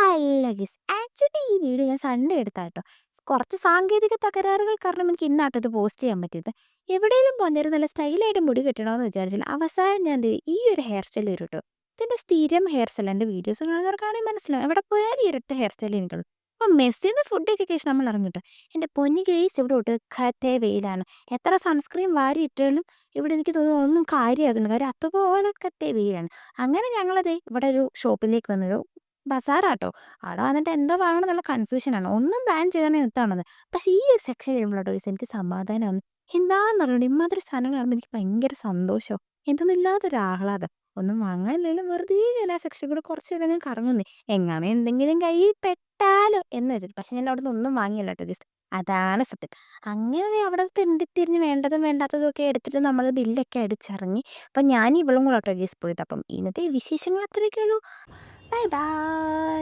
ഹല്ല ഗീസ്. Actually ഈ video ഞാൻ Sunday എടുത്താട്ടോ. കുറച്ച് സാങ്കേതിക തകരാറുകൾ കാരണം എനിക്ക് ഇന്നാട്ടോ ഇത് പോസ്റ്റ് ചെയ്യാൻ പറ്റിയത്. എവിടെയെങ്കിലും പോകുന്നേരം നല്ല സ്റ്റൈലായിട്ട് മുടി കെട്ടണമെന്ന് വിചാരിച്ചില്ല. അവസാനം ഞാൻ ദേ ഈ ഒരു ഹെയർ സ്റ്റൈൽ വരും ട്ടോ. ഇതെന്റെ സ്ഥിരം ഹെയർ സ്റ്റൈൽ. എൻ്റെ വീഡിയോസ് കാണുന്നവർക്കാണെങ്കിൽ മനസ്സിലാവും. എവിടെ പോയാലും ഈ ഒരൊറ്റ ഹെയർ സ്റ്റൈലേ എനിക്കുള്ളൂ. അപ്പം മെസ്സിന്ന് ഫുഡൊക്കെ കഴിച്ച് നമ്മൾ ഇറങ്ങും ട്ടോ. എൻ്റെ പൊന്നു ഗെയ്സ് ഇവിടെ ഒടുക്കത്തെ വെയിലാണ്. എത്ര സൺസ്ക്രീൻ വാരി ഇട്ടാലും ഇവിടെ എനിക്ക് തോന്നുന്നു ഒന്നും കാര്യമാകുന്നില്ല. കാര്യം അതുപോലൊക്കത്തെ വെയിലാണ്. അങ്ങനെ ഞങ്ങളതേ ഇവിടെ ഒരു ഷോപ്പിലേക്ക് വന്നു. ബസാറാട്ടോ. അവിടെ വന്നിട്ട് എന്തോ വാങ്ങണം എന്നുള്ള കൺഫ്യൂഷനാണ്. ഒന്നും പ്ലാൻ ചെയ്യാതെ നിർത്താണത്. പക്ഷേ ഈ ഒരു സെക്ഷൻ കഴിയുമ്പോഴാട്ടോ ഗയ്സ് എനിക്ക് സമാധാനമാവുന്നു. എന്താണെന്നറിയണ്ട ഇമ്മാതിരി സാധനങ്ങൾ കാണുമ്പോൾ എനിക്ക് ഭയങ്കര സന്തോഷവും എന്തെന്നില്ലാത്തൊരു ആഹ്ലാദം. ഒന്നും വാങ്ങാനില്ലെങ്കിലും വെറുതെ ഞാൻ ആ സെക്ഷനിൽ കൂടെ കുറച്ച് നേരം ഞാൻ കറങ്ങുന്നേ. എങ്ങനെ എന്തെങ്കിലും കയ്യിൽ പെട്ടാലോ എന്ന് വെച്ചിട്ട്. പക്ഷേ ഞാൻ അവിടുന്ന് ഒന്നും വാങ്ങിയില്ല കേട്ടോ ഗയ്സ്. അതാണ് സത്യം. അങ്ങനെ അവിടെ തെണ്ടിത്തിരിഞ്ഞ് വേണ്ടതും വേണ്ടാത്തതും ഒക്കെ എടുത്തിട്ട് നമ്മൾ ബില്ലൊക്കെ അടിച്ചിറങ്ങി. അപ്പം ഞാൻ ഇവളും കൂടെ കേട്ടോ ഗയ്സ് പോയത്. അപ്പം ഇന്നത്തെ വിശേഷങ്ങൾ അത്രയൊക്കെ ഉള്ളൂ. Bye bye.